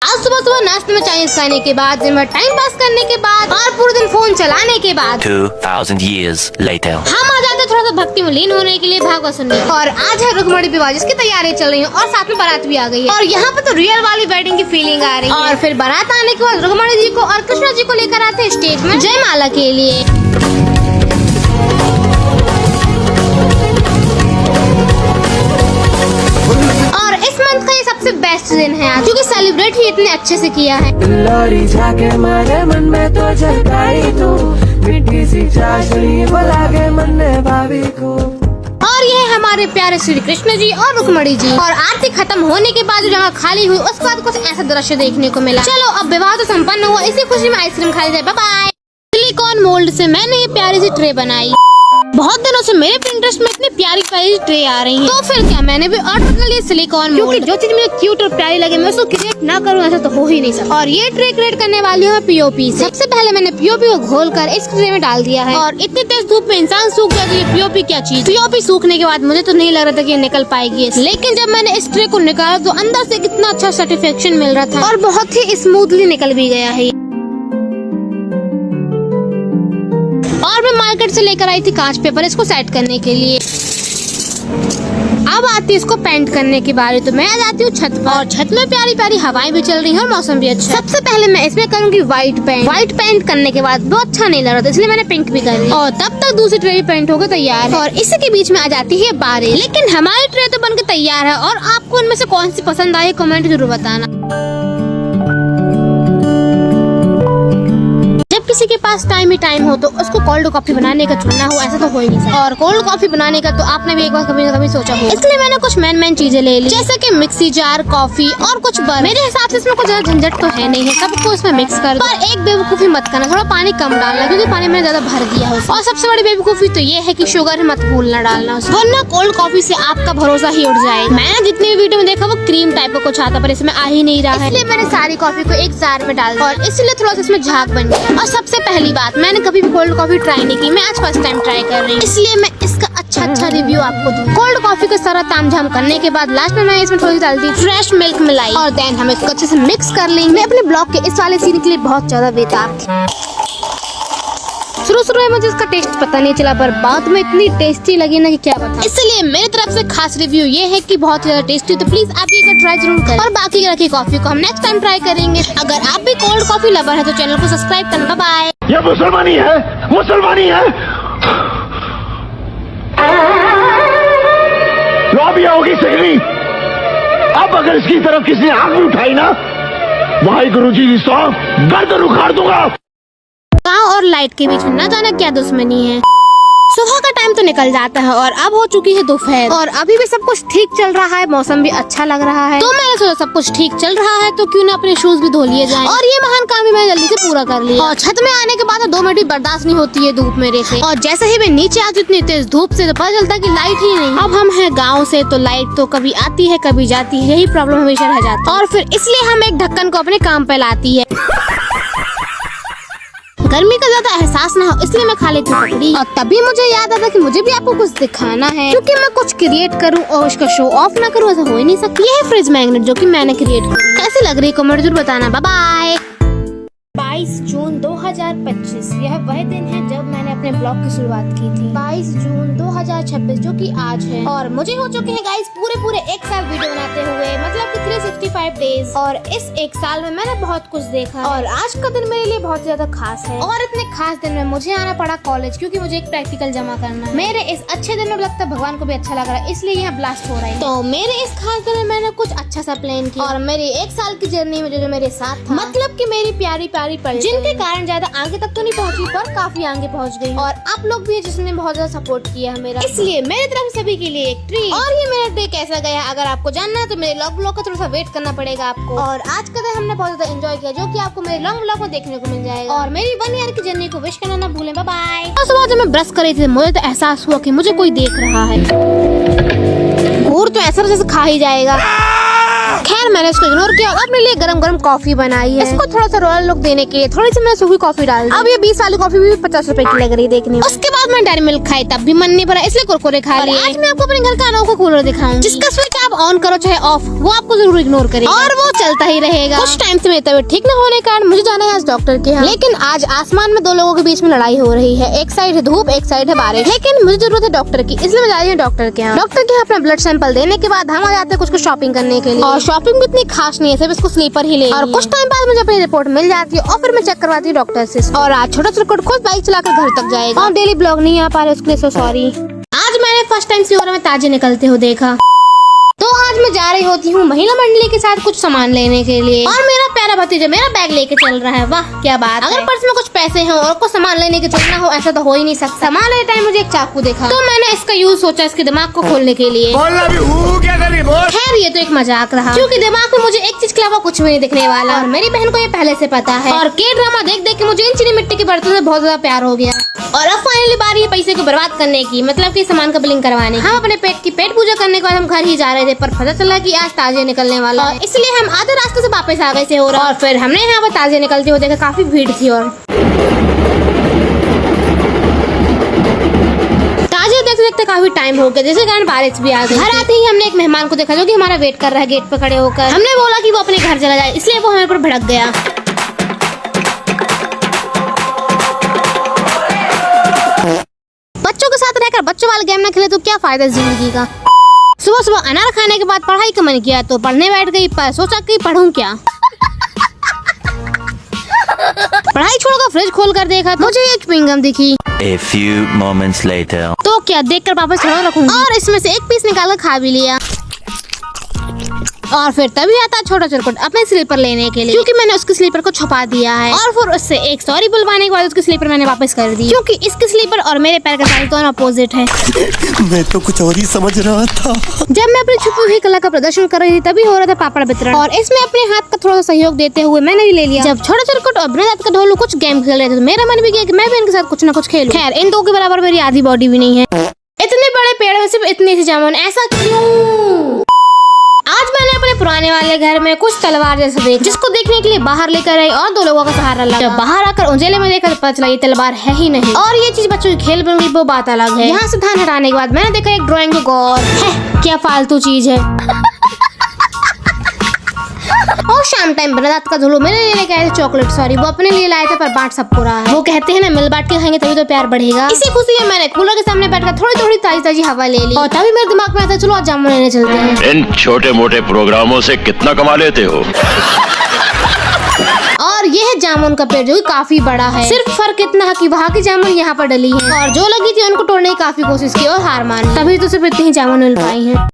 आज सुबह सुबह नाश्ते में चाइनीज खाने के बाद, दिन भर टाइम पास करने के बाद और पूरे दिन फोन चलाने के बाद 2000 years later हम आ जाते थोड़ा सा भक्ति में लीन होने के लिए भागवत सुनने। और आज है रुक्मणी विवाह जिसकी तैयारी चल रही है और साथ में बारात भी आ गई है और यहाँ पे तो रियल वाली वेडिंग की फीलिंग आ रही है। और फिर बारात आने के बाद रुक्मणी जी को और कृष्ण जी को लेकर आते हैं स्टेज में जयमाला के लिए। और इस मंथ का ये सबसे बेस्ट दिन है आज, क्योंकि सेलिब्रेट ही इतने अच्छे से किया है। लोरी जाके मारे मन में तो झलकाई तू, मिट्टी सी चाशनी बुला के मन ने भाभी को। और ये है हमारे प्यारे श्री कृष्ण जी और रुक्मणी जी। और आरती खत्म होने के बाद जगह खाली हुई उसके बाद कुछ ऐसा दृश्य देखने को मिला। चलो अब विवाह तो संपन्न हुआ, इसी खुशी में आइसक्रीम खाई जाए। Bye bye. सिलिकॉन मोल्ड से मैंने ये प्यारी सी ट्रे बनाई। बहुत दिनों से मेरे पिंटरेस्ट में इतनी प्यारी प्यारी ट्रे आ रही हैं। तो फिर क्या, मैंने भी ऑर्डर कर लिया सिलिकॉन मोल्ड, क्योंकि जो चीज मुझे क्यूट और प्यारी लगे मैं उसको क्रिएट ना करूँ ऐसा तो हो ही नहीं सकता। और ये ट्रे क्रिएट करने वाली हूँ पीओपी से। सबसे पहले मैंने पीओपी को घोलकर इस ट्रे में डाल दिया है। और इतनी तेज धूप में इंसान सूख गया तो ये पीओपी क्या चीज। पीओपी सूखने के बाद मुझे तो नहीं लग रहा था कि ये निकल पाएगी, लेकिन जब मैंने इस ट्रे को निकाला तो अंदर से कितना अच्छा सेटिस्फेक्शन मिल रहा था और बहुत ही स्मूथली निकल भी गया है। और मैं मार्केट से लेकर आई थी कांच पेपर इसको सेट करने के लिए। अब आती है इसको पेंट करने की बारी, तो मैं आ जाती हूँ छत पर। और छत में प्यारी प्यारी हवाएं भी चल रही हैं और मौसम भी अच्छा। सबसे पहले मैं इसमें करूँगी व्हाइट पेंट। व्हाइट पेंट करने के बाद बहुत अच्छा नहीं लग रहा था, इसलिए मैंने पिंक भी कर ली। और तब तक दूसरी ट्रे भी पेंट होकर तैयार है। और इसी के बीच में आ जाती है बारिश। लेकिन हमारी ट्रे तो बनकर तैयार है। और आपको इनमें से कौन सी पसंद आई कमेंट जरूर बताना। किसी के पास टाइम ही टाइम हो तो उसको कोल्ड कॉफी बनाने का चुनना हो ऐसा तो हो ही नहीं सकता। और कोल्ड कॉफी बनाने का तो आपने भी एक बार कभी न कभी सोचा हो। इसलिए मैंने कुछ मेन चीजें ले ली, जैसे कि मिक्सी जार, कॉफी और कुछ बर। मेरे हिसाब से इसमें कुछ ज्यादा झंझट तो है नहीं है, सबको इसमें मिक्स कर दो। पर एक बेवकूफी मत करना, थोड़ा पानी कम डालना, क्योंकि पानी मैंने ज्यादा भर दिया है। और सबसे बड़ी बेवकूफी तो ये है कि शुगर मत भूलना डालना, वरना कोल्ड कॉफी से आपका भरोसा ही उड़ जाएगा। मैंने जितनी भी वीडियो में देखा वो क्रीम टाइप का कुछ आता, पर इसमें आ ही नहीं रहा है। इसलिए मैंने सारी कॉफी को एक जार में डाल दिया और इसलिए थोड़ा सा इसमें झाग बन गया। और सबसे पहली बात, मैंने कभी भी कोल्ड कॉफी ट्राई नहीं की, मैं आज फर्स्ट टाइम ट्राई कर रही हूँ, इसलिए मैं इसका अच्छा रिव्यू आपको दूँ। कोल्ड कॉफी का सारा तामझाम करने के बाद लास्ट में मैं इसमें थोड़ी डाल दी फ्रेश मिल्क मिलाई और देन हम इसको अच्छे से मिक्स कर लेंगे। मैं अपने ब्लॉग के इस वाले सीन के लिए बहुत ज्यादा बेताब थी। शुरू में मुझे इसका टेस्ट पता नहीं चला, पर बाद में इतनी टेस्टी लगी ना कि क्या बताऊं। इसलिए मेरी तरफ से खास रिव्यू ये है कि बहुत ज्यादा टेस्टी। तो प्लीज आप ये ट्राई जरूर करें। और बाकी रखी कॉफी को हम नेक्स्ट टाइम ट्राई करेंगे। अगर आप भी कोल्ड कॉफी लवर है तो चैनल को सब्सक्राइब करना। बाय। ये मुसलमानी है, मुसलमानी है। लॉबिया होगी सिगनी। अब अगर इसकी तरफ किसी ने आंख भी उठाई ना, वाहिगुरु जी की सौ गर्दन उखाड़ दूंगा। गाँव और लाइट के बीच में न जाना क्या दुश्मनी है। सुबह का टाइम तो निकल जाता है और अब हो चुकी है दोपहर और अभी भी सब कुछ ठीक चल रहा है, मौसम भी अच्छा लग रहा है। तो मैंने सोचा सब कुछ ठीक चल रहा है तो क्यों ना अपने शूज भी धो लिए जाएं। और ये महान काम भी मैंने जल्दी से पूरा कर लिया। और छत में आने के बाद 2 मिनट बर्दाश्त नहीं होती है धूप मेरे से। और जैसे ही मैं नीचे आती इतनी तेज धूप से तो पता चलता कि लाइट ही नहीं। अब हम है गाँव से तो लाइट तो कभी आती है कभी जाती है, यही प्रॉब्लम हमेशा रह जाती है। और फिर इसलिए हम एक ढक्कन को अपने काम पे लाती है, गर्मी का ज्यादा एहसास ना हो, इसलिए मैं खा लेती हूँ पकड़ी। और तभी मुझे याद आता कि मुझे भी आपको कुछ दिखाना है, क्योंकि मैं कुछ क्रिएट करूँ और उसका शो ऑफ ना करूँ ऐसा हो ही नहीं सकता। ये है फ्रिज मैग्नेट जो कि मैंने क्रिएट करी। कैसी लग रही है कमेंट जरूर बताना। Bye bye. 22 जून 2025 यह वह दिन है जब मैंने अपने ब्लॉग की शुरुआत की थी। 22 जून 2026 जो कि आज है। और मुझे हो चुके हैं गाइस पूरे 1 साल वीडियो बनाते हुए, मतलब कि 365 डेज। और इस 1 साल में मैंने बहुत कुछ देखा और आज का दिन मेरे लिए बहुत ज्यादा खास है। और इतने खास दिन में मुझे आना पड़ा कॉलेज, क्योंकि मुझे एक प्रैक्टिकल जमा करना है। मेरे इस अच्छे दिन में लगता है भगवान को भी अच्छा लग रहा है, इसलिए यहाँ ब्लास्ट हो रहा है। तो मेरे इस खास दिन में मैंने कुछ अच्छा सा प्लान किया और मेरी 1 साल की जर्नी में जो मेरे साथ था, मतलब कि मेरी प्यारी पल, जिनके कारण ज्यादा आगे तक तो नहीं पहुंची पर काफी आगे पहुंच गई। और आप लोग भी जिसने बहुत ज्यादा सपोर्ट किया है मेरा, इसलिए मेरी तरफ से सभी के लिए एक ट्रीट। और ये मेरा डे कैसा गया अगर आपको जानना है तो मेरे लॉन्ग ब्लॉग का थोड़ा सा वेट करना पड़ेगा आपको। और आज का दिन हमने बहुत ज्यादा एंजॉय किया, जो कि आपको मेरे लॉन्ग ब्लॉग में देखने को मिल जाएगा। और मेरी 1 ईयर की जर्नी को विश करना ना भूलें। Bye bye. और सुबह जब मैं ब्रश कर रही थी मुझे तो एहसास हुआ कि मुझे कोई देख रहा है। घूर तो ऐसा जैसे खा ही जाएगा। खैर मैंने इसको इग्नोर किया और अपने लिए गरम गरम कॉफी बनाई है। इसको थोड़ा सा रॉयल लुक देने के लिए थोड़ी सी मैंने सूखी कॉफी डाल दी। अब ये 20 वाली कॉफी भी 50 रुपए की लग रही देखने में। उसके बाद मैं डेयरी मिल्क खाई, तब भी मन नहीं भरा, इसलिए कुरकुरे खा लिए। आज मैं आपको अपने घर का अनोखा कूलर दिखाऊंगी, जिसका स्विच आप ऑन करो चाहे ऑफ, वो आपको जरूर इग्नोर करेगा और वो चलता ही रहेगा। कुछ टाइम से मेरी तबीयत ठीक न होने के कारण मुझे जाना है आज डॉक्टर के यहाँ। लेकिन आज आसमान में दो लोगों के बीच में लड़ाई हो रही है, एक साइड है धूप, एक साइड है बारिश। लेकिन मुझे जरूरत है डॉक्टर की, इसलिए मैं जा रही हूँ डॉक्टर के यहाँ। डॉक्टर के यहाँ अपना ब्लड सैंपल देने के बाद हम आ जाते हैं कुछ शॉपिंग करने के लिए। और शॉपिंग भी इतनी खास नहीं है, सिर्फ इसको स्लीपर ही ले। और कुछ टाइम बाद मुझे अपनी रिपोर्ट मिल जाती है और फिर मैं चेक करवाती हूँ डॉक्टर से। और आज छोटा चिरकुट खुद बाइक चलाकर घर तक जाएगा और डेली ब्लॉग नहीं आ पा रहे, उसके लिए सो सॉरी। आज मैंने फर्स्ट टाइम सियोरा में ताजे निकलते हुए देखा। तो आज मैं जा रही होती हूँ महिला मंडली के साथ कुछ सामान लेने के लिए और मेरा प्यारा भतीजा मेरा बैग लेके चल रहा है। वाह क्या बात है। अगर पर्स में कुछ पैसे हो और कुछ सामान लेने के चलना हो, ऐसा तो हो ही नहीं सकता। सामान लेते टाइम मुझे एक चाकू देखा तो मैंने इसका यूज सोचा इसके दिमाग को खोलने के लिए। खैर ये तो एक मजाक रहा, क्योंकि दिमाग में मुझे एक चीज के अलावा कुछ भी नहीं दिखने वाला और मेरी बहन को ये पहले से पता है। और के ड्रामा देख देख के मुझे इन चीनी मिट्टी के बर्तन से बहुत ज्यादा प्यार हो गया। और अब फाइनली बारी है पैसे को बर्बाद करने की, मतलब कि सामान का बिलिंग करवाने। हम अपने पेट की पेट पूजा करने के बाद हम घर ही जा रहे थे, पर पता चला कि आज ताजे निकलने वाला है, इसलिए हम आधे रास्ते से वापस आ गए थे। और फिर हमने यहाँ पर ताजे निकलते हुए देखा, काफी भीड़ थी और ताजे देखते देखते काफी टाइम हो गया, जिसके कारण बारिश भी आ गई। घर आते ही हमने एक मेहमान को देखा जो कि हमारा वेट कर रहा है गेट पर खड़े होकर। हमने बोला कि वो अपने घर चला जाए, इसलिए वो हमारे पर भड़क गया। बच्चों के साथ रहकर बच्चों वाले गेम ना खेले तो क्या फायदा जिंदगी का। सुबह सुबह अनार खाने के बाद पढ़ाई का मन किया तो पढ़ने बैठ गई, पर सोचा कि पढ़ूं क्या। पढ़ाई छोड़कर फ्रिज खोलकर देखा तो मुझे एक च्युइंगम दिखी। A few moments later. तो क्या देखकर वापस थोड़ा रखूंगी और इसमें से एक पीस निकाल कर खा भी लिया। और फिर तभी आता छोटा चिरकुट अपने स्लीपर लेने के लिए, क्योंकि मैंने उसके स्लीपर को छुपा दिया है। और फिर उससे एक सॉरी बुलवाने के बाद उसके स्लीपर मैंने वापस कर दी, क्योंकि इसके स्लीपर और मेरे पैर का साइज दोनों अपोजिट है। मैं तो कुछ और ही समझ रहा था। जब मैं अपनी छुपी हुई कला का प्रदर्शन कर रही थी तभी हो रहा था पापड़ वितरण, और इसमें अपने हाथ का थोड़ा सा सहयोग देते हुए मैंने भी ले लिया। जब छोटा चिरकुट और बृहद का ढोलू कुछ गेम खेल रहे थे तो मेरा मन भी किया कि मैं भी इनके साथ कुछ न कुछ खेलूं। खैर इन दो के बराबर मेरी आधी बॉडी भी नहीं है। इतने बड़े पेड़ में सिर्फ इतनी सी जामुन, ऐसा क्यों? आज मैंने अपने पुराने वाले घर में कुछ तलवार जैसा देखा, जिसको देखने के लिए बाहर लेकर आई और दो लोगों का सहारा लगा। जब बाहर आकर उंजेले में देखा तो पता चला ये तलवार है ही नहीं और ये चीज बच्चों की खेल बन गई, वो बात अलग है। यहाँ से ध्यान हटाने के बाद मैंने देखा एक ड्राइंग को गौर है, क्या फालतू चीज है। और शाम टाइम बरसात का धुलो मेरे लिए लेके आए थे चॉकलेट, सॉरी वो अपने लिए लाए थे पर बांट सबको रहा है। वो कहते हैं ना मिल बांट के खाएंगे तभी तो प्यार बढ़ेगा। इसी खुशी में मैंने कूलर के सामने बैठकर थोड़ी थोड़ी ताजी ताजी हवा ले ली और तभी मेरे दिमाग में आता चलो आज जामुन लेने चलते हैं। इन छोटे मोटे प्रोग्रामों से कितना कमा लेते हो? और ये है जामुन का पेड़ जो कि काफी बड़ा है। सिर्फ फर्क इतना है कि वहाँ की जामुन यहाँ पर डली है और जो लगी थी उनको तोड़ने की काफी कोशिश की और हार मानी, तभी तो सिर्फ इतनी ही जामुन मिल पाई है।